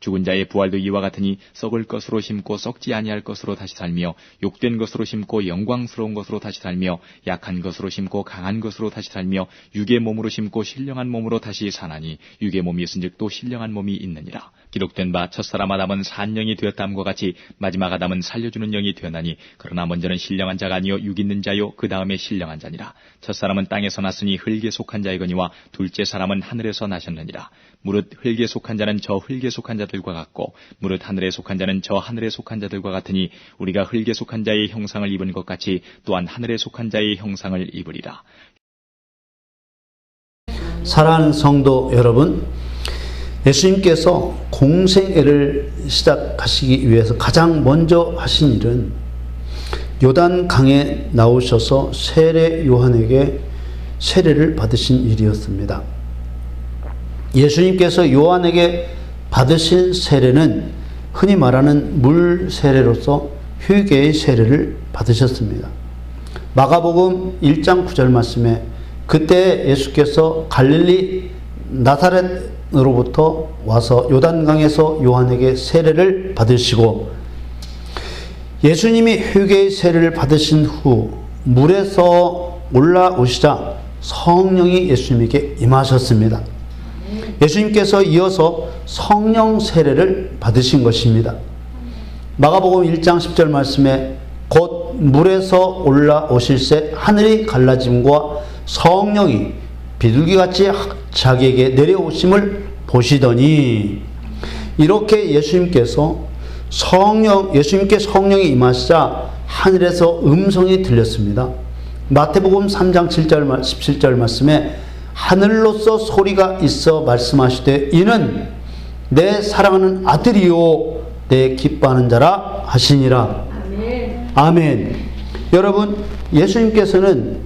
죽은 자의 부활도 이와 같으니 썩을 것으로 심고 썩지 아니할 것으로 다시 살며 욕된 것으로 심고 영광스러운 것으로 다시 살며 약한 것으로 심고 강한 것으로 다시 살며 육의 몸으로 심고 신령한 몸으로 다시 사나니 육의 몸이 있은즉 또 신령한 몸이 있느니라. 기록된 바 첫사람 아담은 산 영이 되었다함과 같이 마지막 아담은 살려주는 영이 되었나니 그러나 먼저는 신령한 자가 아니요 육 있는 자요 그 다음에 신령한 자니라. 첫사람은 땅에서 났으니 흙에 속한 자이거니와 둘째 사람은 하늘에서 나셨느니라. 무릇 흙에 속한 자는 저 흙에 속한 자들과 같고 무릇 하늘에 속한 자는 저 하늘에 속한 자들과 같으니 우리가 흙에 속한 자의 형상을 입은 것 같이 또한 하늘에 속한 자의 형상을 입으리라. 사랑하는 성도 여러분, 예수님께서 공생애를 시작하시기 위해서 가장 먼저 하신 일은 요단강에 나오셔서 세례 요한에게 세례를 받으신 일이었습니다. 예수님께서 요한에게 받으신 세례는 흔히 말하는 물 세례로서 회개의 세례를 받으셨습니다. 마가복음 1장 9절 말씀에 그때 예수께서 갈릴리 나사렛으로부터 와서 요단강에서 요한에게 세례를 받으시고 예수님이 회개의 세례를 받으신 후 물에서 올라오시자 성령이 예수님에게 임하셨습니다. 예수님께서 이어서 성령 세례를 받으신 것입니다. 마가복음 1장 10절 말씀에 곧 물에서 올라오실새 하늘이 갈라짐과 성령이 비둘기같이 자기에게 내려오심을 보시더니 이렇게 예수님께 성령이 임하시자 하늘에서 음성이 들렸습니다. 마태복음 3장 7절 17절 말씀에 하늘로서 소리가 있어 말씀하시되 이는 내 사랑하는 아들이요 내 기뻐하는 자라 하시니라. 아멘. 아멘. 여러분, 예수님께서는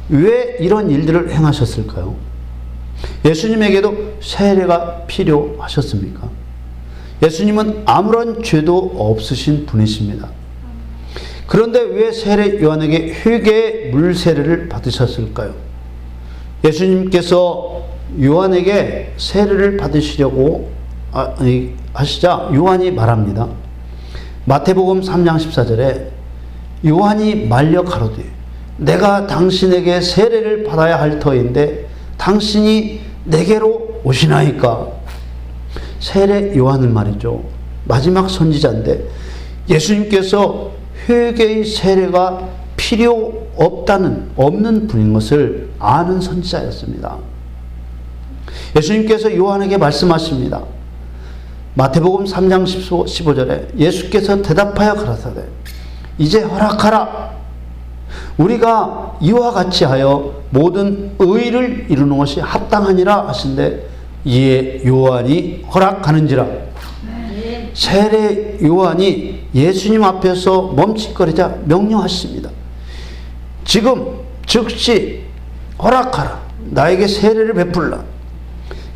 왜 이런 일들을 행하셨을까요? 예수님에게도 세례가 필요하셨습니까? 예수님은 아무런 죄도 없으신 분이십니다. 그런데 왜 세례 요한에게 회개의 물 세례를 받으셨을까요? 예수님께서 요한에게 세례를 받으시려고 하시자 요한이 말합니다. 마태복음 3장 14절에 요한이 말려 가로되 내가 당신에게 세례를 받아야 할 터인데 당신이 내게로 오시나이까. 세례 요한은 말이죠, 마지막 선지자인데 예수님께서 회개의 세례가 필요 없는 분인 것을 아는 선지자였습니다. 예수님께서 요한에게 말씀하십니다. 마태복음 3장 15절에 예수께서 대답하여 가라사대 이제 허락하라. 우리가 이와 같이 하여 모든 의를 이루는 것이 합당하니라 하신데 이에 요한이 허락하는지라. 세례 요한이 예수님 앞에서 멈칫거리자 명령하십니다. 지금 즉시 허락하라. 나에게 세례를 베풀라.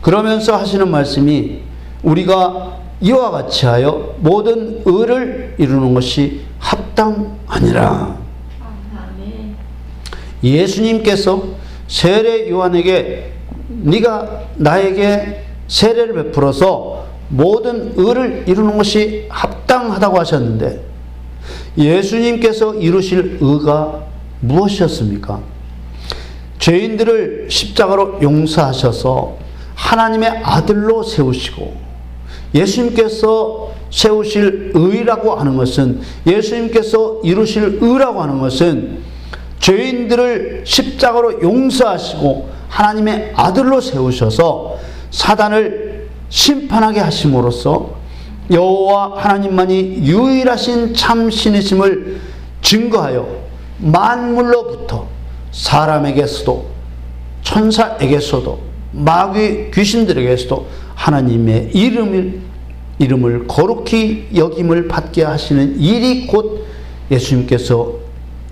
그러면서 하시는 말씀이 우리가 이와 같이 하여 모든 의를 이루는 것이 합당하니라. 예수님께서 세례 요한에게 네가 나에게 세례를 베풀어서 모든 의를 이루는 것이 합당하다고 하셨는데 예수님께서 이루실 의가 무엇이었습니까? 죄인들을 십자가로 용서하셔서 하나님의 아들로 세우시고 예수님께서 세우실 의라고 하는 것은 예수님께서 이루실 의라고 하는 것은 죄인들을 십자가로 용서하시고 하나님의 아들로 세우셔서 사단을 심판하게 하심으로써 여호와 하나님만이 유일하신 참 신이심을 증거하여 만물로부터 사람에게서도 천사에게서도 마귀 귀신들에게서도 하나님의 이름을 거룩히 여김을 받게 하시는 일이 곧 예수님께서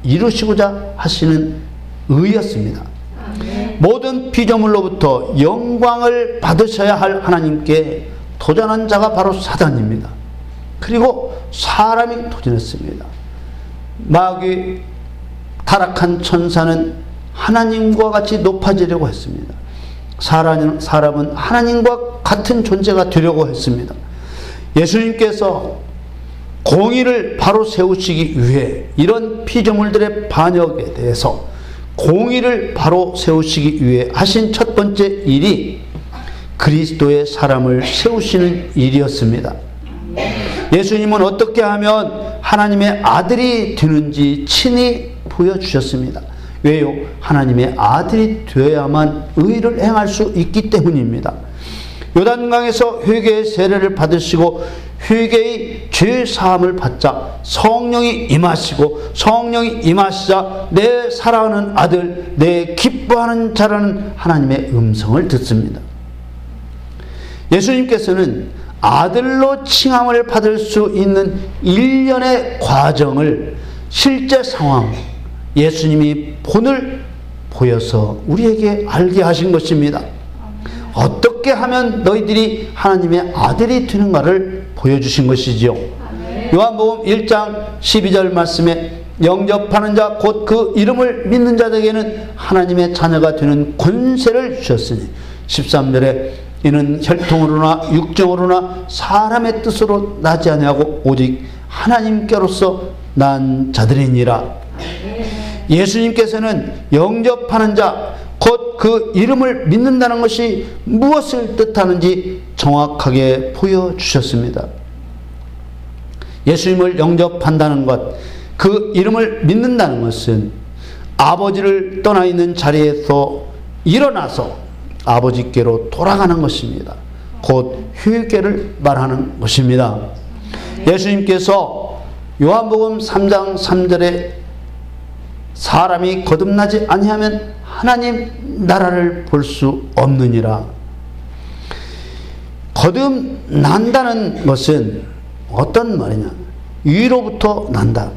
이루시고자 하시는 의였습니다. 모든 피조물로부터 영광을 받으셔야 할 하나님께 도전한 자가 바로 사단입니다. 그리고 사람이 도전했습니다. 마귀 타락한 천사는 하나님과 같이 높아지려고 했습니다. 사람은 하나님과 같은 존재가 되려고 했습니다. 예수님께서 공의를 바로 세우시기 위해 이런 피조물들의 반역에 대해서 공의를 바로 세우시기 위해 하신 첫 번째 일이 그리스도의 사람을 세우시는 일이었습니다. 예수님은 어떻게 하면 하나님의 아들이 되는지 친히 보여주셨습니다. 왜요? 하나님의 아들이 되어야만 의를 행할 수 있기 때문입니다. 요단강에서 회개의 세례를 받으시고 회개의 죄 사함을 받자 성령이 임하시고 성령이 임하시자 내 사랑하는 아들, 내 기뻐하는 자라는 하나님의 음성을 듣습니다. 예수님께서는 아들로 칭함을 받을 수 있는 일련의 과정을 실제 상황, 예수님이 본을 보여서 우리에게 알게 하신 것입니다. 어떻게 하면 너희들이 하나님의 아들이 되는가를 보여주신 것이지요. 요한복음 1장 12절 말씀에 영접하는 자 곧 그 이름을 믿는 자들에게는 하나님의 자녀가 되는 권세를 주셨으니 13절에 이는 혈통으로나 육정으로나 사람의 뜻으로 나지 아니하고 오직 하나님께로서 난 자들이니라. 예수님께서는 영접하는 자 곧 그 이름을 믿는다는 것이 무엇을 뜻하는지 정확하게 보여주셨습니다. 예수님을 영접한다는 것, 그 이름을 믿는다는 것은 아버지를 떠나 있는 자리에서 일어나서 아버지께로 돌아가는 것입니다. 곧 회개를 말하는 것입니다. 예수님께서 요한복음 3장 3절에 사람이 거듭나지 아니하면 하나님 나라를 볼 수 없느니라. 거듭난다는 것은 어떤 말이냐? 위로부터 난다.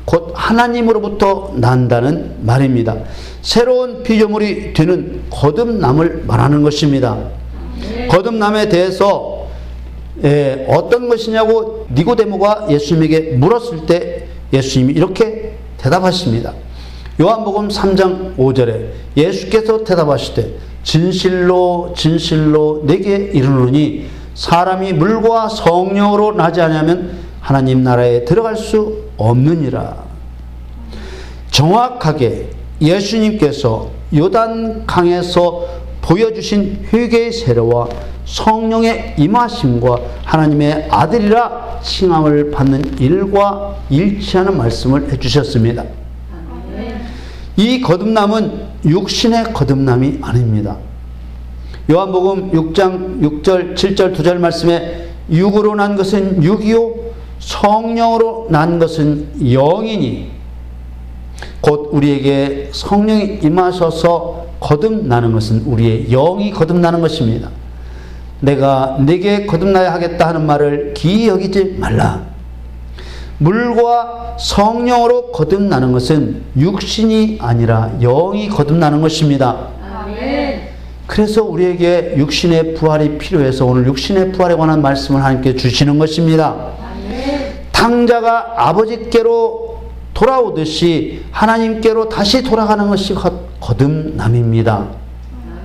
곧 하나님으로부터 난다는 말입니다. 새로운 피조물이 되는 거듭남을 말하는 것입니다. 거듭남에 대해서 어떤 것이냐고 니고데모가 예수님에게 물었을 때 예수님이 이렇게 대답하십니다. 요한복음 3장 5절에 예수께서 대답하시되 진실로 진실로 내게 이르노니 사람이 물과 성령으로 나지 아니하면 하나님 나라에 들어갈 수 없느니라. 정확하게 예수님께서 요단강에서 보여주신 회개의 세례와 성령의 임하심과 하나님의 아들이라 칭함을 받는 일과 일치하는 말씀을 해주셨습니다. 이 거듭남은 육신의 거듭남이 아닙니다. 요한복음 6장 6절 7절 2절 말씀에 육으로 난 것은 육이요 성령으로 난 것은 영이니 곧 우리에게 성령이 임하셔서 거듭나는 것은 우리의 영이 거듭나는 것입니다. 내가 네게 거듭나야 하겠다 하는 말을 기이 여기지 말라. 물과 성령으로 거듭나는 것은 육신이 아니라 영이 거듭나는 것입니다. 아멘. 그래서 우리에게 육신의 부활이 필요해서 오늘 육신의 부활에 관한 말씀을 하나님께 주시는 것입니다. 아멘. 탕자가 아버지께로 돌아오듯이 하나님께로 다시 돌아가는 것이 거듭남입니다.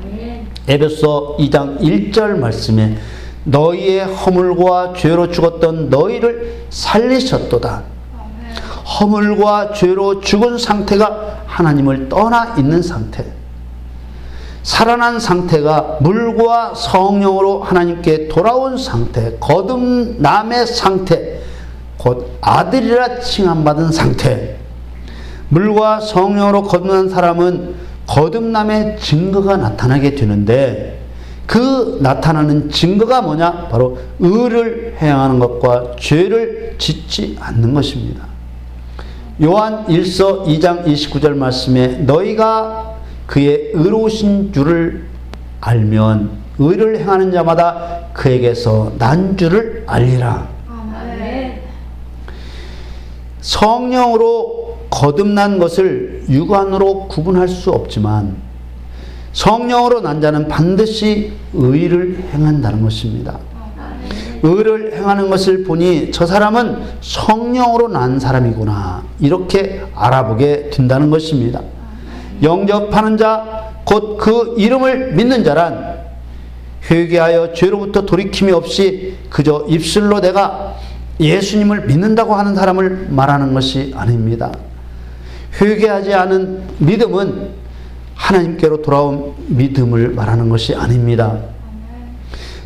아멘. 에베소 2장 1절 말씀에 너희의 허물과 죄로 죽었던 너희를 살리셨도다. 허물과 죄로 죽은 상태가 하나님을 떠나 있는 상태, 살아난 상태가 물과 성령으로 하나님께 돌아온 상태, 거듭남의 상태, 곧 아들이라 칭함받은 상태. 물과 성령으로 거듭난 사람은 거듭남의 증거가 나타나게 되는데 그 나타나는 증거가 뭐냐? 바로 의를 행하는 것과 죄를 짓지 않는 것입니다. 요한 1서 2장 29절 말씀에 너희가 그의 의로우신 줄을 알면 의를 행하는 자마다 그에게서 난 줄을 알리라. 아멘. 성령으로 거듭난 것을 육안으로 구분할 수 없지만 성령으로 난 자는 반드시 의를 행한다는 것입니다. 의를 행하는 것을 보니 저 사람은 성령으로 난 사람이구나 이렇게 알아보게 된다는 것입니다. 영접하는 자 곧 그 이름을 믿는 자란 회개하여 죄로부터 돌이킴이 없이 그저 입술로 내가 예수님을 믿는다고 하는 사람을 말하는 것이 아닙니다. 회개하지 않은 믿음은 하나님께로 돌아온 믿음을 말하는 것이 아닙니다.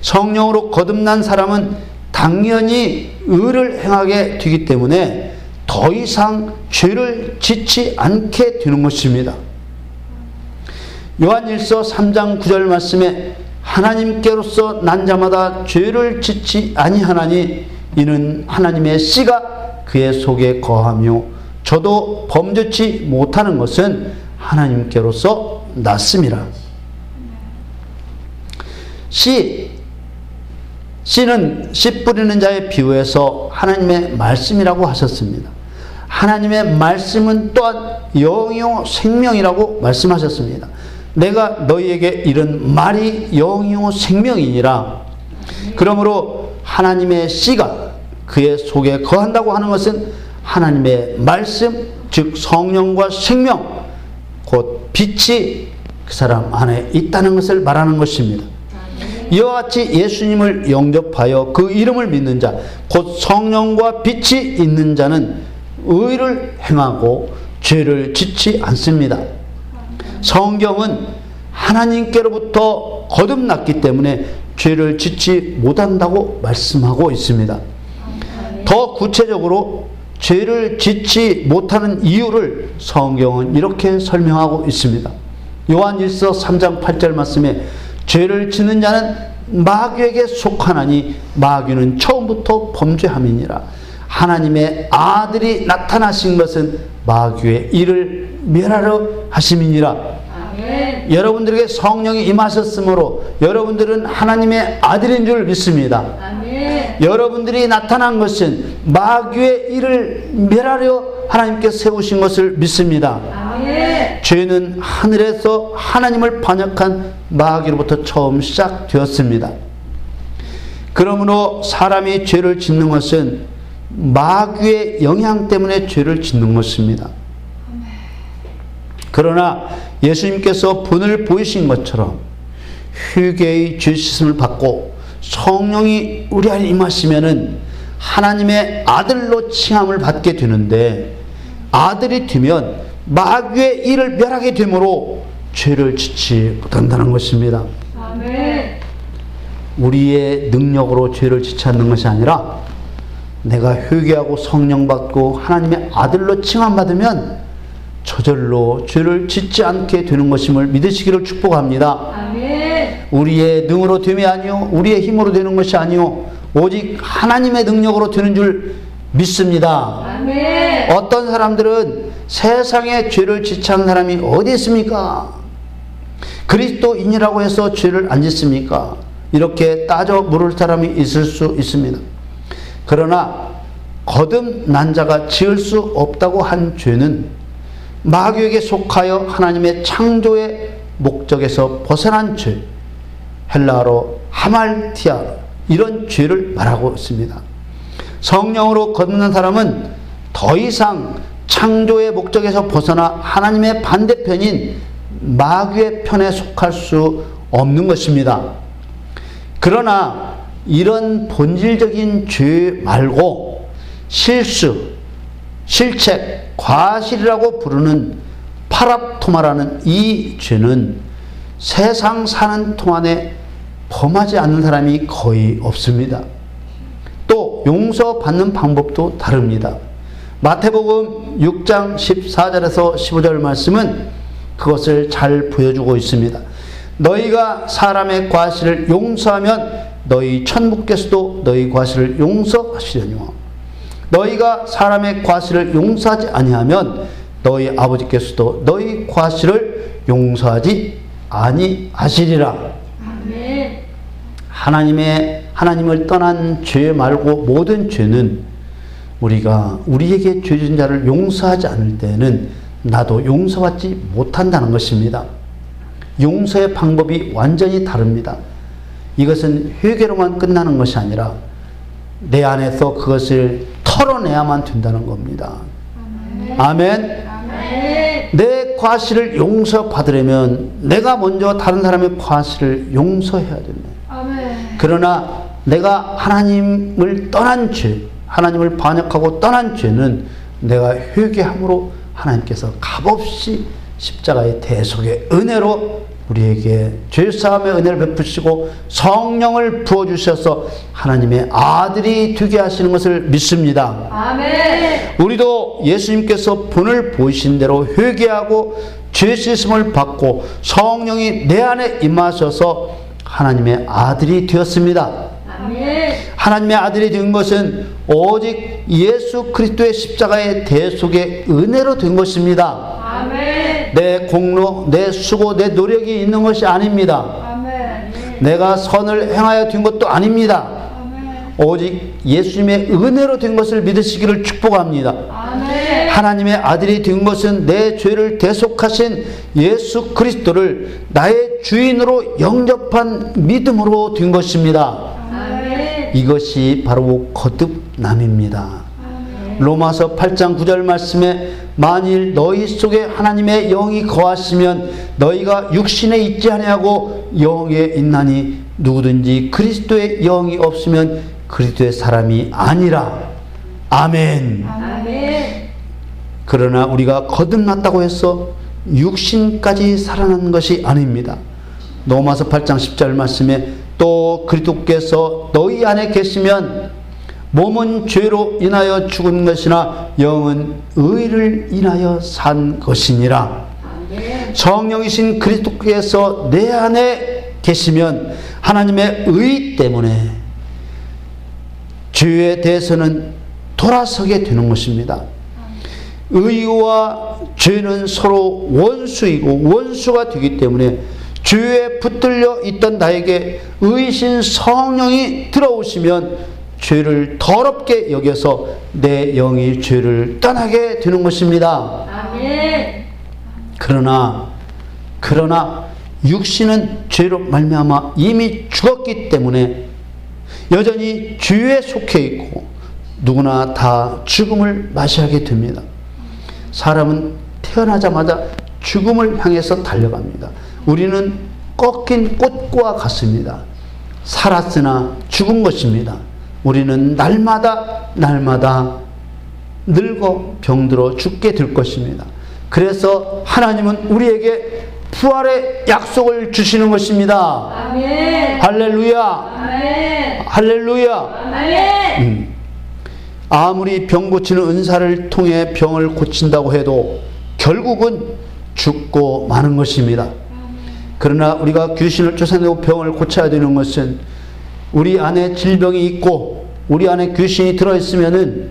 성령으로 거듭난 사람은 당연히 의를 행하게 되기 때문에 더 이상 죄를 짓지 않게 되는 것입니다. 요한일서 3장 9절 말씀에 하나님께로서 난 자마다 죄를 짓지 아니하나니 이는 하나님의 씨가 그의 속에 거하며 저도 범죄치 못하는 것은 하나님께로서 났습니다. 씨는 씨 뿌리는 자의 비유에서 하나님의 말씀이라고 하셨습니다. 하나님의 말씀은 또한 영이요 생명이라고 말씀하셨습니다. 내가 너희에게 이른 말이 영이요 생명이니라. 그러므로 하나님의 씨가 그의 속에 거한다고 하는 것은 하나님의 말씀, 즉 성령과 생명, 곧 빛이 그 사람 안에 있다는 것을 말하는 것입니다. 이와 같이 예수님을 영접하여 그 이름을 믿는 자, 곧 성령과 빛이 있는 자는 의를 행하고 죄를 짓지 않습니다. 성경은 하나님께로부터 거듭났기 때문에 죄를 짓지 못한다고 말씀하고 있습니다. 더 구체적으로 죄를 짓지 못하는 이유를 성경은 이렇게 설명하고 있습니다. 요한일서 3장 8절 말씀에 죄를 짓는 자는 마귀에게 속하나니 마귀는 처음부터 범죄함이니라. 하나님의 아들이 나타나신 것은 마귀의 일을 멸하려 하심이니라. 아멘. 여러분들에게 성령이 임하셨으므로 여러분들은 하나님의 아들인 줄 믿습니다. 아멘. 여러분들이 나타난 것은 마귀의 일을 멸하려 하나님께서 세우신 것을 믿습니다. 아멘. 죄는 하늘에서 하나님을 반역한 마귀로부터 처음 시작되었습니다. 그러므로 사람이 죄를 짓는 것은 마귀의 영향 때문에 죄를 짓는 것입니다. 그러나 예수님께서 본을 보이신 것처럼 회개의 죄 씻음을 받고 성령이 우리 안에 임하시면은 하나님의 아들로 칭함을 받게 되는데, 아들이 되면 마귀의 일을 멸하게 되므로 죄를 짓지 못한다는 것입니다. 아멘. 우리의 능력으로 죄를 짓지 않는 것이 아니라 내가 회개하고 성령 받고 하나님의 아들로 칭함 받으면 저절로 죄를 짓지 않게 되는 것임을 믿으시기를 축복합니다. 아멘. 우리의 능으로 됨이 아니요 우리의 힘으로 되는 것이 아니요 오직 하나님의 능력으로 되는 줄 믿습니다. 아멘. 어떤 사람들은 세상에 죄를 짓지 않는 사람이 어디 있습니까? 그리스도인이라고 해서 죄를 안 짓습니까? 이렇게 따져 물을 사람이 있을 수 있습니다. 그러나 거듭난 자가 지을 수 없다고 한 죄는 마귀에게 속하여 하나님의 창조의 목적에서 벗어난 죄, 헬라어로 하말티아, 이런 죄를 말하고 있습니다. 성령으로 거듭난 사람은 더 이상 창조의 목적에서 벗어나 하나님의 반대편인 마귀의 편에 속할 수 없는 것입니다. 그러나 이런 본질적인 죄 말고 실수, 실책, 과실이라고 부르는 파랍토마라는 이 죄는 세상 사는 동안에 범하지 않는 사람이 거의 없습니다. 또 용서받는 방법도 다릅니다. 마태복음 6장 14절에서 15절 말씀은 그것을 잘 보여주고 있습니다. 너희가 사람의 과실을 용서하면 너희 천부께서도 너희 과실을 용서하시려니와 너희가 사람의 과실을 용서하지 아니하면 너희 아버지께서도 너희 과실을 용서하지 아니하시리라. 아멘. 하나님을 떠난 죄 말고 모든 죄는 우리가 우리에게 죄 지은 자를 용서하지 않을 때는 나도 용서받지 못한다는 것입니다. 용서의 방법이 완전히 다릅니다. 이것은 회개로만 끝나는 것이 아니라 내 안에서 그것을 털어내야만 된다는 겁니다. 아멘. 아멘. 내 과실을 용서받으려면 내가 먼저 다른 사람의 과실을 용서해야 됩니다. 아멘. 그러나 내가 하나님을 떠난 죄, 하나님을 반역하고 떠난 죄는 내가 회개함으로 하나님께서 값없이 십자가의 대속의 은혜로 우리에게 죄사함의 은혜를 베푸시고 성령을 부어주셔서 하나님의 아들이 되게 하시는 것을 믿습니다. 아멘. 우리도 예수님께서 본을 보이신 대로 회개하고 죄 씻음을 받고 성령이 내 안에 임하셔서 하나님의 아들이 되었습니다. 아멘. 하나님의 아들이 된 것은 오직 예수 그리스도의 십자가의 대속의 은혜로 된 것입니다. 아멘. 내 공로, 내 수고, 내 노력이 있는 것이 아닙니다. 아멘. 내가 선을 행하여 된 것도 아닙니다. 아멘. 오직 예수님의 은혜로 된 것을 믿으시기를 축복합니다. 아멘. 하나님의 아들이 된 것은 내 죄를 대속하신 예수 그리스도를 나의 주인으로 영접한 믿음으로 된 것입니다. 아멘. 이것이 바로 거듭남입니다. 로마서 8장 9절 말씀에 만일 너희 속에 하나님의 영이 거하시면 너희가 육신에 있지 아니하고 영에 있나니 누구든지 그리스도의 영이 없으면 그리스도의 사람이 아니라. 아멘. 아멘. 그러나 우리가 거듭났다고 해서 육신까지 살아난 것이 아닙니다. 로마서 8장 10절 말씀에 또 그리스도께서 너희 안에 계시면 몸은 죄로 인하여 죽은 것이나 영은 의를 인하여 산 것이니라. 성령이신 그리스도께서 내 안에 계시면 하나님의 의 때문에 죄에 대해서는 돌아서게 되는 것입니다. 의와 죄는 서로 원수이고 원수가 되기 때문에 죄에 붙들려 있던 나에게 의신 성령이 들어오시면 죄를 더럽게 여겨서 내 영이 죄를 떠나게 되는 것입니다. 아멘. 그러나 육신은 죄로 말미암아 이미 죽었기 때문에 여전히 죄에 속해 있고 누구나 다 죽음을 맞이하게 됩니다. 사람은 태어나자마자 죽음을 향해서 달려갑니다. 우리는 꺾인 꽃과 같습니다. 살았으나 죽은 것입니다. 우리는 날마다 늙어 병들어 죽게 될 것입니다. 그래서 하나님은 우리에게 부활의 약속을 주시는 것입니다. 아멘. 할렐루야. 아멘. 할렐루야. 아멘. 아무리 병 고치는 은사를 통해 병을 고친다고 해도 결국은 죽고 마는 것입니다. 그러나 우리가 귀신을 쫓아내고 병을 고쳐야 되는 것은 우리 안에 질병이 있고 우리 안에 귀신이 들어있으면은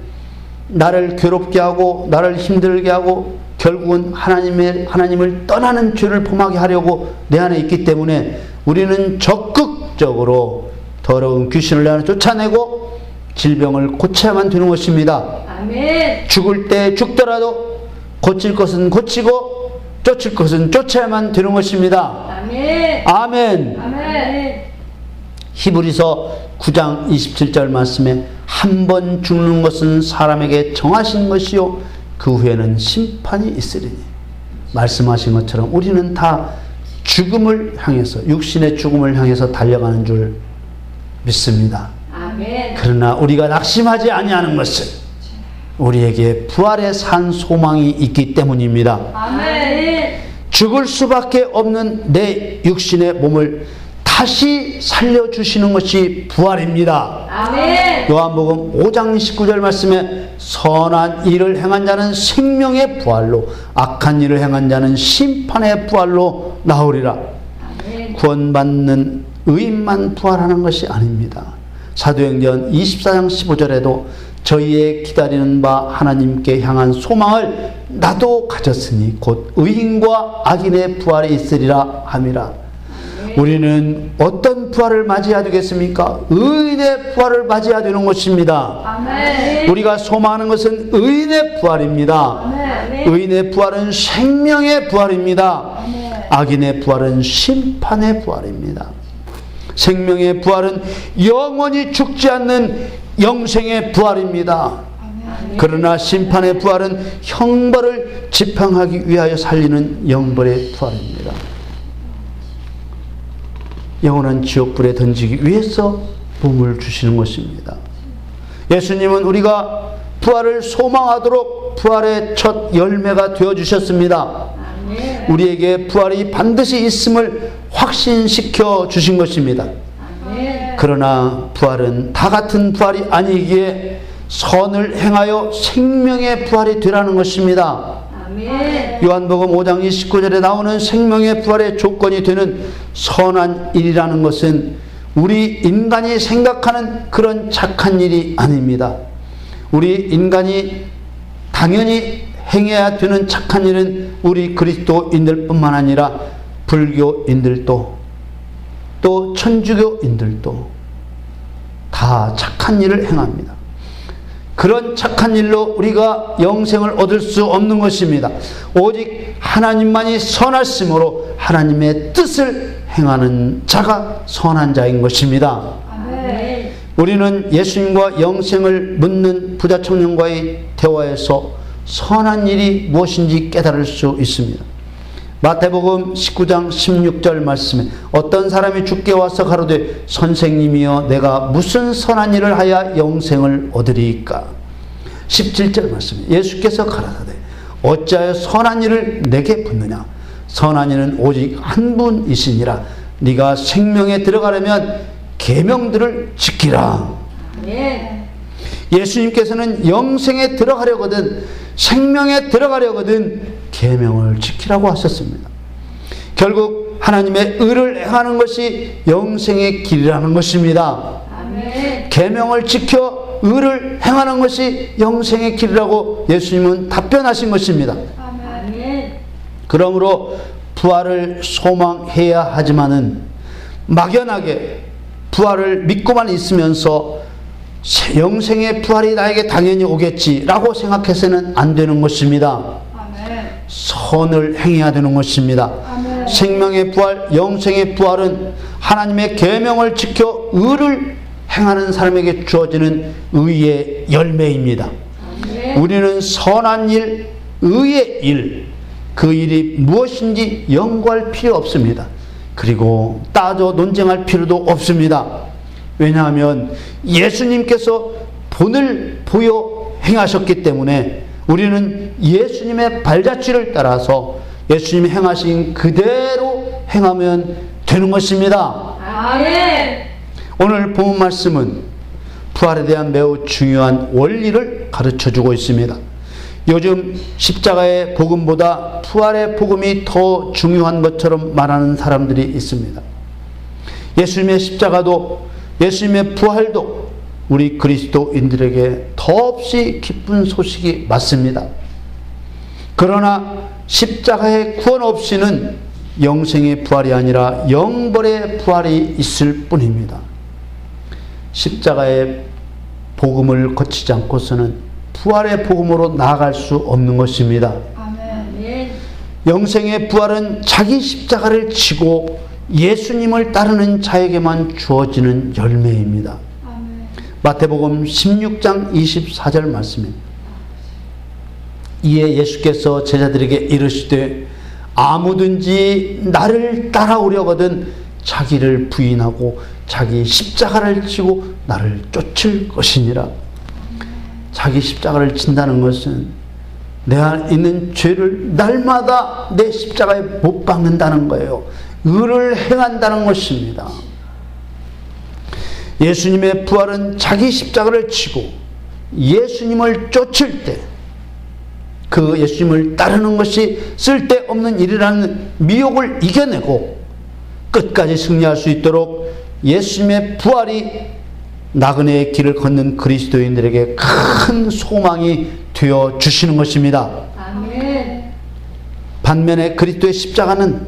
나를 괴롭게 하고 나를 힘들게 하고 결국은 하나님을 떠나는 죄를 범하게 하려고 내 안에 있기 때문에 우리는 적극적으로 더러운 귀신을 내 안에 쫓아내고 질병을 고쳐야만 되는 것입니다. 아멘. 죽을 때 죽더라도 고칠 것은 고치고 쫓을 것은 쫓아야만 되는 것입니다. 아멘. 아멘. 아멘. 히브리서 9장 27절 말씀에 한 번 죽는 것은 사람에게 정하신 것이요 그 후에는 심판이 있으리니 말씀하신 것처럼 우리는 다 죽음을 향해서 육신의 죽음을 향해서 달려가는 줄 믿습니다. 아멘. 그러나 우리가 낙심하지 아니하는 것은 우리에게 부활의 산 소망이 있기 때문입니다. 아멘. 죽을 수밖에 없는 내 육신의 몸을 다시 살려주시는 것이 부활입니다. 아멘. 요한복음 5장 19절 말씀에 선한 일을 행한 자는 생명의 부활로 악한 일을 행한 자는 심판의 부활로 나오리라. 아멘. 구원받는 의인만 부활하는 것이 아닙니다. 사도행전 24장 15절에도 저희의 기다리는 바 하나님께 향한 소망을 나도 가졌으니 곧 의인과 악인의 부활이 있으리라 함이라. 우리는 어떤 부활을 맞이해야 되겠습니까? 의인의 부활을 맞이해야 되는 것입니다. 아멘. 우리가 소망하는 것은 의인의 부활입니다. 아멘. 의인의 부활은 생명의 부활입니다. 아멘. 악인의 부활은 심판의 부활입니다. 생명의 부활은 영원히 죽지 않는 영생의 부활입니다. 그러나 심판의 부활은 형벌을 집행하기 위하여 살리는 영벌의 부활입니다. 영원한 지옥불에 던지기 위해서 몸을 주시는 것입니다. 예수님은 우리가 부활을 소망하도록 부활의 첫 열매가 되어주셨습니다. 아멘. 우리에게 부활이 반드시 있음을 확신시켜 주신 것입니다. 아멘. 그러나 부활은 다 같은 부활이 아니기에 선을 행하여 생명의 부활이 되라는 것입니다. 아멘. 요한복음 5장 29절에 나오는 생명의 부활의 조건이 되는 선한 일이라는 것은 우리 인간이 생각하는 그런 착한 일이 아닙니다. 우리 인간이 당연히 행해야 되는 착한 일은 우리 그리스도인들 뿐만 아니라 불교인들도 또 천주교인들도 다 착한 일을 행합니다. 그런 착한 일로 우리가 영생을 얻을 수 없는 것입니다. 오직 하나님만이 선하심으로 하나님의 뜻을 행하는 자가 선한 자인 것입니다. 아멘. 우리는 예수님과 영생을 묻는 부자 청년과의 대화에서 선한 일이 무엇인지 깨달을 수 있습니다. 마태복음 19장 16절 말씀에 어떤 사람이 주께 와서 가로되 선생님이여 내가 무슨 선한 일을 하여 영생을 얻으리이까. 17절 말씀에 예수께서 가라사대 어찌하여 선한 일을 내게 묻느냐. 선한 이는 오직 한 분이시니라. 네가 생명에 들어가려면 계명들을 지키라. 아멘. 예수님께서는 영생에 들어가려거든 생명에 들어가려거든 계명을 지키라고 하셨습니다. 결국 하나님의 의를 행하는 것이 영생의 길이라는 것입니다. 아멘. 계명을 지켜 의를 행하는 것이 영생의 길이라고 예수님은 답변하신 것입니다. 아멘. 그러므로 부활을 소망해야 하지만은 막연하게 부활을 믿고만 있으면서 영생의 부활이 나에게 당연히 오겠지라고 생각해서는 안 되는 것입니다. 아멘. 선을 행해야 되는 것입니다. 아멘. 생명의 부활, 영생의 부활은 하나님의 계명을 지켜 의를 행하는 사람에게 주어지는 의의 열매입니다. 아멘. 우리는 선한 일, 의의 일, 그 일이 무엇인지 연구할 필요 없습니다. 그리고 따져 논쟁할 필요도 없습니다. 왜냐하면 예수님께서 본을 보여 행하셨기 때문에 우리는 예수님의 발자취를 따라서 예수님이 행하신 그대로 행하면 되는 것입니다. 아멘. 오늘 본문 말씀은 부활에 대한 매우 중요한 원리를 가르쳐주고 있습니다. 요즘 십자가의 복음보다 부활의 복음이 더 중요한 것처럼 말하는 사람들이 있습니다. 예수님의 십자가도 예수님의 부활도 우리 그리스도인들에게 더없이 기쁜 소식이 맞습니다. 그러나 십자가의 구원 없이는 영생의 부활이 아니라 영벌의 부활이 있을 뿐입니다. 십자가의 복음을 거치지 않고서는 부활의 복음으로 나아갈 수 없는 것입니다. 아멘. 영생의 부활은 자기 십자가를 지고 예수님을 따르는 자에게만 주어지는 열매입니다. 아멘. 마태복음 16장 24절 말씀에 이에 예수께서 제자들에게 이르시되 아무든지 나를 따라오려거든 자기를 부인하고 자기 십자가를 지고 나를 쫓을 것이니라. 자기 십자가를 진다는 것은 내 안에 있는 죄를 날마다 내 십자가에 못 박는다는 거예요. 의를 행한다는 것입니다. 예수님의 부활은 자기 십자가를 지고 예수님을 쫓을 때 그 예수님을 따르는 것이 쓸데없는 일이라는 미혹을 이겨내고 끝까지 승리할 수 있도록 예수님의 부활이 나그네의 길을 걷는 그리스도인들에게 큰 소망이 되어 주시는 것입니다. 아멘. 반면에 그리스도의 십자가는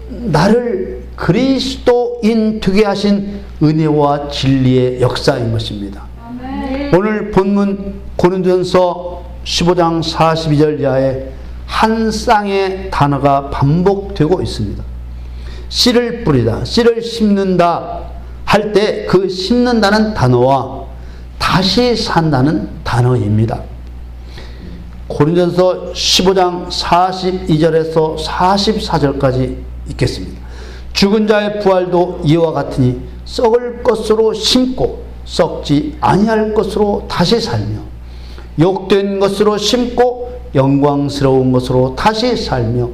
나를 그리스도인 되게 하신 은혜와 진리의 역사인 것입니다. 아멘. 오늘 본문 고린도전서 15장 42절 이하에 한 쌍의 단어가 반복되고 있습니다. 씨를 뿌리다, 씨를 심는다 할 때 그 심는다는 단어와 다시 산다는 단어입니다. 고린도전서 15장 42절에서 44절까지 읽겠습니다. 죽은 자의 부활도 이와 같으니 썩을 것으로 심고 썩지 아니할 것으로 다시 살며 욕된 것으로 심고 영광스러운 것으로 다시 살며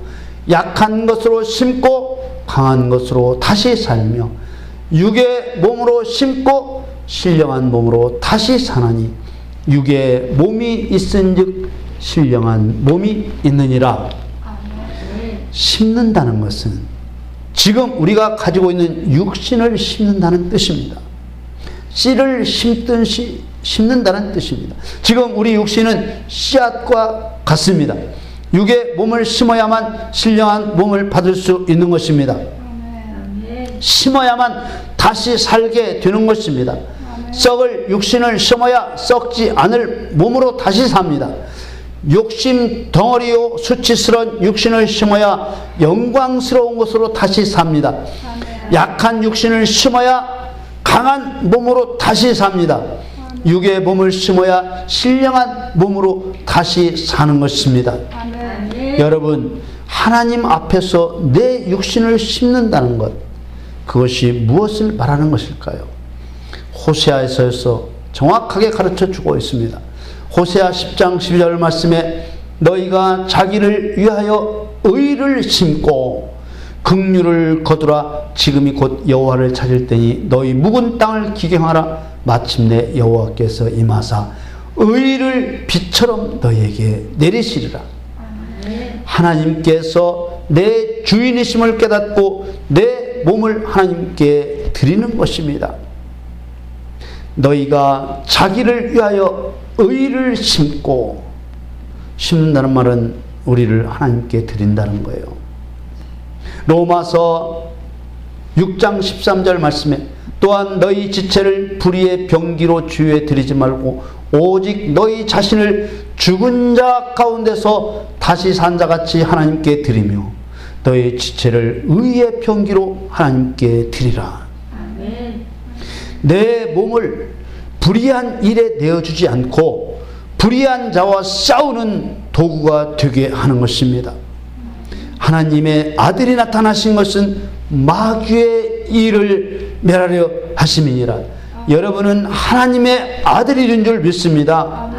약한 것으로 심고 강한 것으로 다시 살며 육의 몸으로 심고 신령한 몸으로 다시 사나니 육의 몸이 있은즉 신령한 몸이 있느니라. 심는다는 것은 지금 우리가 가지고 있는 육신을 심는다는 뜻입니다. 씨를 심듯이 심는다는 뜻입니다. 지금 우리 육신은 씨앗과 같습니다. 육의 몸을 심어야만 신령한 몸을 받을 수 있는 것입니다. 심어야만 다시 살게 되는 것입니다. 썩을 육신을 심어야 썩지 않을 몸으로 다시 삽니다. 욕심 덩어리요 수치스러운 육신을 심어야 영광스러운 것으로 다시 삽니다. 약한 육신을 심어야 강한 몸으로 다시 삽니다. 육의 몸을 심어야 신령한 몸으로 다시 사는 것입니다. 여러분, 하나님 앞에서 내 육신을 심는다는 것, 그것이 무엇을 말하는 것일까요? 호세아에서 정확하게 가르쳐 주고 있습니다. 호세아 10장 12절 말씀에 너희가 자기를 위하여 의를 심고 긍휼을 거두라. 지금이 곧 여호와를 찾을 때니 너희 묵은 땅을 기경하라. 마침내 여호와께서 임하사 의를 빛처럼 너희에게 내리시리라. 하나님께서 내 주인이심을 깨닫고 내 몸을 하나님께 드리는 것입니다. 너희가 자기를 위하여 의를 심고, 심는다는 말은 우리를 하나님께 드린다는 거예요. 로마서 6장 13절 말씀에 또한 너희 지체를 불의의 병기로 주위에 드리지 말고 오직 너희 자신을 죽은 자 가운데서 다시 산 자같이 하나님께 드리며 너희 지체를 의의 병기로 하나님께 드리라. 내 몸을 불의한 일에 내어주지 않고 불의한 자와 싸우는 도구가 되게 하는 것입니다. 하나님의 아들이 나타나신 것은 마귀의 일을 멸하려 하심이니라. 여러분은 하나님의 아들인 줄 믿습니다.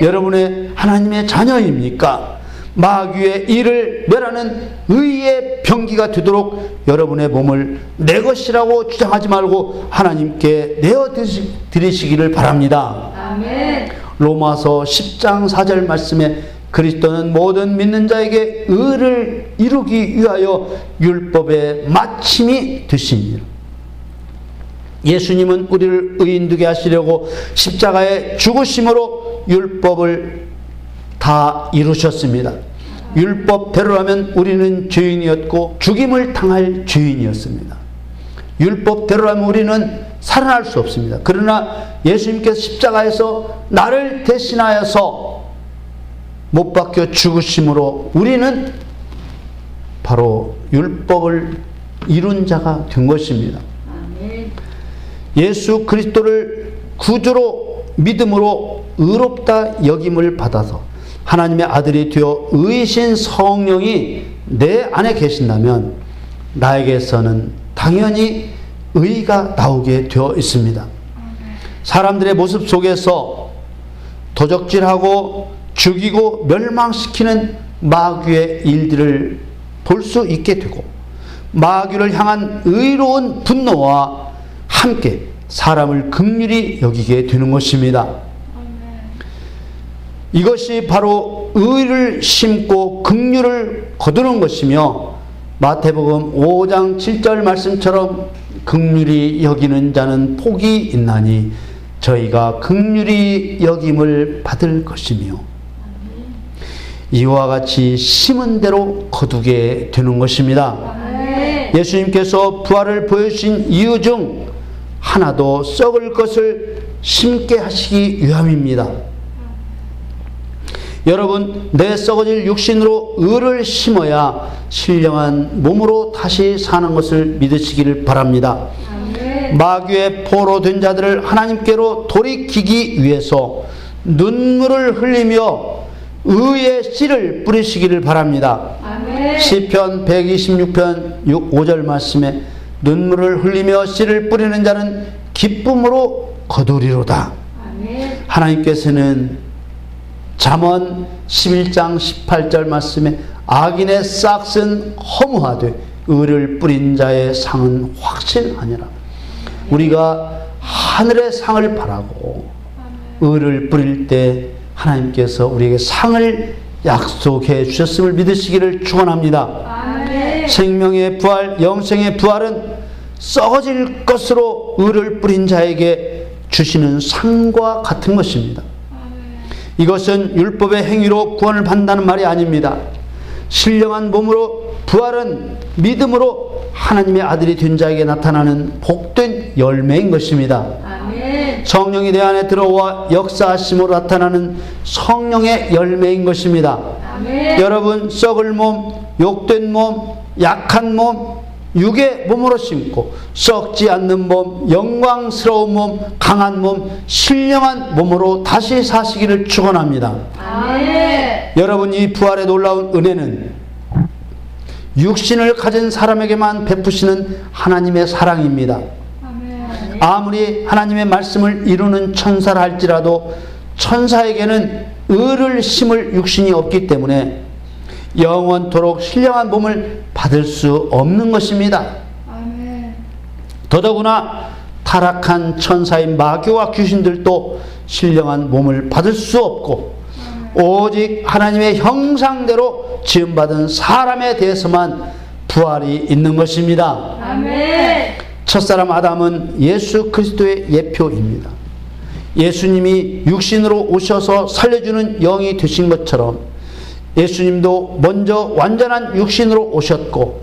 여러분의 하나님의 자녀입니까? 마귀의 일을 멸하는 의의 병기가 되도록 여러분의 몸을 내 것이라고 주장하지 말고 하나님께 내어 드리시기를 바랍니다. 아멘. 로마서 10장 4절 말씀에 그리스도는 모든 믿는 자에게 의를 이루기 위하여 율법의 마침이 되시니라. 예수님은 우리를 의인 되게 하시려고 십자가의 죽으심으로 율법을 다 이루셨습니다. 율법대로라면 우리는 죄인이었고 죽임을 당할 죄인이었습니다. 율법대로라면 우리는 살아날 수 없습니다. 그러나 예수님께서 십자가에서 나를 대신하여서 못 박혀 죽으심으로 우리는 바로 율법을 이룬 자가 된 것입니다. 예수 그리스도를 구주로 믿음으로 의롭다 여김을 받아서 하나님의 아들이 되어 의이신 성령이 내 안에 계신다면 나에게서는 당연히 의가 나오게 되어 있습니다. 사람들의 모습 속에서 도적질하고 죽이고 멸망시키는 마귀의 일들을 볼 수 있게 되고 마귀를 향한 의로운 분노와 함께 사람을 긍휼히 여기게 되는 것입니다. 이것이 바로 의를 심고 긍휼을 거두는 것이며 마태복음 5장 7절 말씀처럼 긍휼히 여기는 자는 복이 있나니 저희가 긍휼히 여김을 받을 것이며 이와 같이 심은 대로 거두게 되는 것입니다. 예수님께서 부활을 보여주신 이유 중 하나도 썩을 것을 심게 하시기 위함입니다. 여러분, 내 썩어질 육신으로 의를 심어야 신령한 몸으로 다시 사는 것을 믿으시기를 바랍니다. 마귀의 포로 된 자들을 하나님께로 돌이키기 위해서 눈물을 흘리며 의의 씨를 뿌리시기를 바랍니다. 시편 126편 5절 말씀에 눈물을 흘리며 씨를 뿌리는 자는 기쁨으로 거두리로다. 아멘. 하나님께서는 잠언 11장 18절 말씀에 악인의 싹은 허무하되 의를 뿌린 자의 상은 확실하니라. 우리가 하늘의 상을 바라고 의를 뿌릴 때 하나님께서 우리에게 상을 약속해 주셨음을 믿으시기를 축원합니다. 아멘. 생명의 부활, 영생의 부활은 썩어질 것으로 의를 뿌린 자에게 주시는 상과 같은 것입니다. 이것은 율법의 행위로 구원을 받는다는 말이 아닙니다. 신령한 몸으로 부활은 믿음으로 하나님의 아들이 된 자에게 나타나는 복된 열매인 것입니다. 아멘. 성령이 내 안에 들어와 역사하심으로 나타나는 성령의 열매인 것입니다. 아멘. 여러분, 썩을 몸, 욕된 몸, 약한 몸, 육의 몸으로 심고 썩지 않는 몸, 영광스러운 몸, 강한 몸, 신령한 몸으로 다시 사시기를 축원합니다. 아멘. 여러분, 이 부활의 놀라운 은혜는 육신을 가진 사람에게만 베푸시는 하나님의 사랑입니다. 아멘. 아무리 하나님의 말씀을 이루는 천사라 할지라도 천사에게는 의를 심을 육신이 없기 때문에 영원토록 신령한 몸을 받을 수 없는 것입니다. 아멘. 더더구나 타락한 천사인 마귀와 귀신들도 신령한 몸을 받을 수 없고 오직 하나님의 형상대로 지음받은 사람에 대해서만 부활이 있는 것입니다. 아멘. 첫사람 아담은 예수 그리스도의 예표입니다. 예수님이 육신으로 오셔서 살려주는 영이 되신 것처럼 예수님도 먼저 완전한 육신으로 오셨고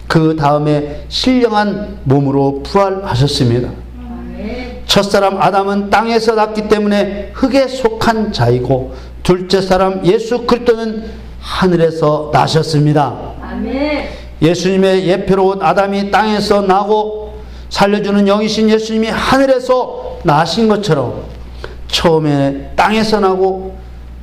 그 다음에 신령한 몸으로 부활하셨습니다. 아멘. 첫사람 아담은 땅에서 났기 때문에 흙에 속한 자이고 둘째 사람 예수 그리스도는 하늘에서 나셨습니다. 아멘. 예수님의 예표로운 아담이 땅에서 나고 살려주는 영이신 예수님이 하늘에서 나신 것처럼 처음에 땅에서 나고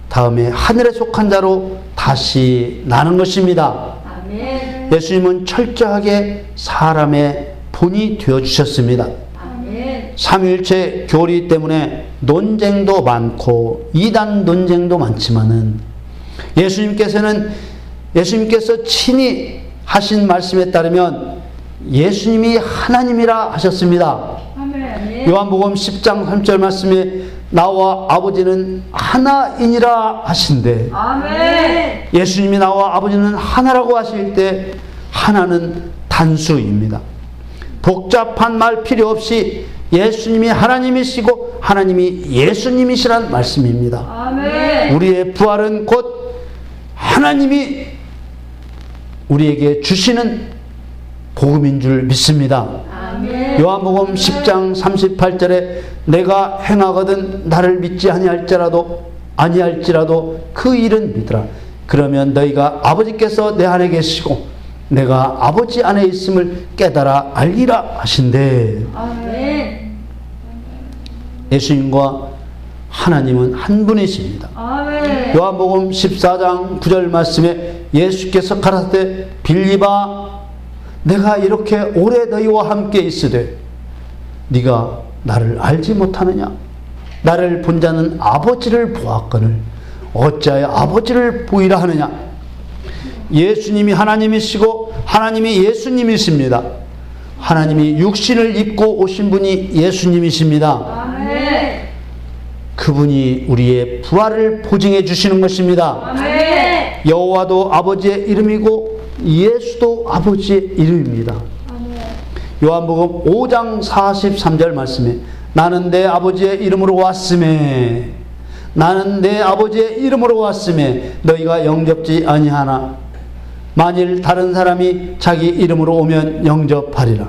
다음에 하늘에 속한 자로 다시 나는 것입니다. 아멘. 예수님은 철저하게 사람의 본이 되어주셨습니다. 아멘. 삼위일체 교리 때문에 논쟁도 많고 이단 논쟁도 많지만은 예수님께서 친히 하신 말씀에 따르면 예수님이 하나님이라 하셨습니다. 아멘. 요한복음 10장 3절 말씀에 나와 아버지는 하나이니라 하신대. 아멘. 예수님이 나와 아버지는 하나라고 하실 때 하나는 단수입니다. 복잡한 말 필요 없이 예수님이 하나님이시고 하나님이 예수님이시란 말씀입니다. 아멘. 우리의 부활은 곧 하나님이 우리에게 주시는 복음인 줄 믿습니다. 아멘. 요한복음 10장 38절에 내가 행하거든 나를 믿지 아니할지라도 그 일은 믿으라. 그러면 너희가 아버지께서 내 안에 계시고 내가 아버지 안에 있음을 깨달아 알리라 하신대. 아멘. 예수님과 하나님은 한 분이십니다. 아멘. 요한복음 14장 9절 말씀에 예수께서 가라사대 빌립아 내가 이렇게 오래 너희와 함께 있으되 네가 나를 알지 못하느냐? 나를 본 자는 아버지를 보았거늘 어찌하여 아버지를 보이라 하느냐? 예수님이 하나님이시고 하나님이 예수님이십니다. 하나님이 육신을 입고 오신 분이 예수님이십니다. 아멘. 그분이 우리의 부활을 보증해 주시는 것입니다. 아멘. 여호와도 아버지의 이름이고 예수도 아버지의 이름입니다. 요한복음 5장 43절 말씀에 나는 내 아버지의 이름으로 왔음에 너희가 영접지 아니하나 만일 다른 사람이 자기 이름으로 오면 영접하리라.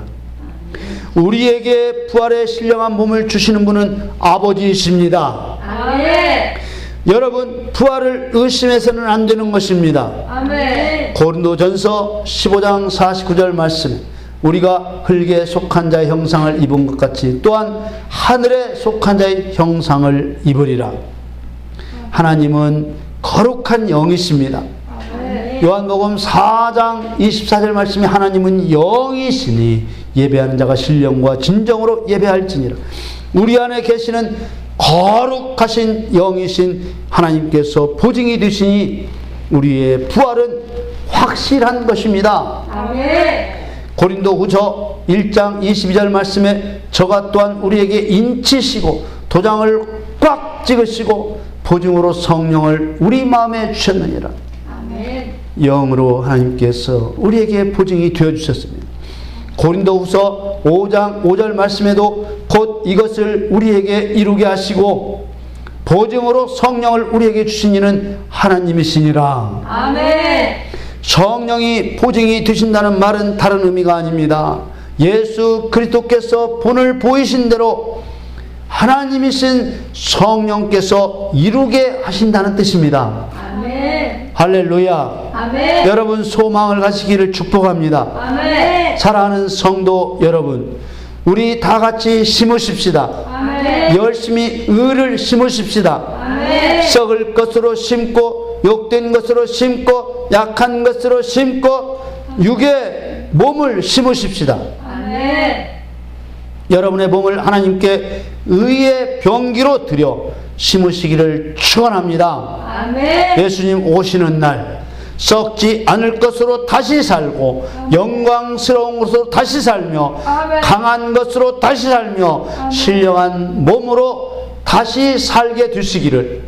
우리에게 부활의 신령한 몸을 주시는 분은 아버지이십니다. 아멘. 여러분, 부활을 의심해서는 안 되는 것입니다. 아멘. 고린도전서 15장 49절 말씀 우리가 흙에 속한 자의 형상을 입은 것 같이 또한 하늘에 속한 자의 형상을 입으리라. 하나님은 거룩한 영이십니다. 아멘. 요한복음 4장 24절 말씀에 하나님은 영이시니 예배하는 자가 신령과 진정으로 예배할지니라. 우리 안에 계시는 거룩하신 영이신 하나님께서 보증이 되시니 우리의 부활은 확실한 것입니다. 아멘. 고린도후서 1장 22절 말씀에 저가 또한 우리에게 인치시고 도장을 꽉 찍으시고 보증으로 성령을 우리 마음에 주셨느니라. 아멘. 영으로 하나님께서 우리에게 보증이 되어주셨습니다. 고린도후서 5장 5절 말씀에도 곧 이것을 우리에게 이루게 하시고 보증으로 성령을 우리에게 주신 이는 하나님이시니라. 아멘. 성령이 보증이 되신다는 말은 다른 의미가 아닙니다. 예수 그리스도께서 본을 보이신 대로 하나님이신 성령께서 이루게 하신다는 뜻입니다. 아멘. 할렐루야. 아멘. 여러분 소망을 가지기를 축복합니다. 아멘. 사랑하는 성도 여러분, 우리 다 같이 심으십시다. 아멘. 열심히 의를 심으십시다. 아멘. 썩을 것으로 심고 욕된 것으로 심고 약한 것으로 심고 육의 몸을 심으십시다. 아멘. 여러분의 몸을 하나님께 의의 병기로 드려 심으시기를 축원합니다. 아멘. 예수님 오시는 날 썩지 않을 것으로 다시 살고 영광스러운 것으로 다시 살며 아멘. 강한 것으로 다시 살며 신령한 몸으로 다시 살게 되시기를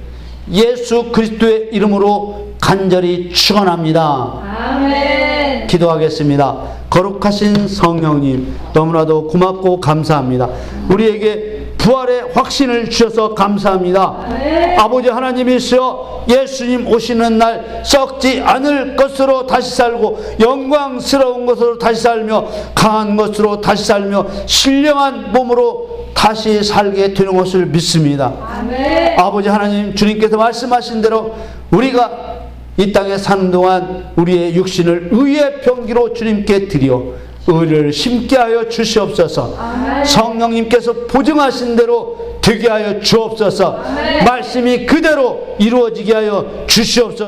예수 그리스도의 이름으로 간절히 축원합니다. 아멘. 기도하겠습니다. 거룩하신 성령님, 너무나도 고맙고 감사합니다. 우리에게 부활의 확신을 주셔서 감사합니다. 아멘. 아버지 하나님이시여, 예수님 오시는 날 썩지 않을 것으로 다시 살고 영광스러운 것으로 다시 살며 강한 것으로 다시 살며 신령한 몸으로 다시 살게 되는 것을 믿습니다. 아멘. 아버지 하나님, 주님께서 말씀하신 대로 우리가 이 땅에 사는 동안 우리의 육신을 의의 병기로 주님께 드려 의를 심게 하여 주시옵소서. 아멘. 성령님께서 보증하신 대로 되게 하여 주옵소서. 아멘. 말씀이 그대로 이루어지게 하여 주시옵소서.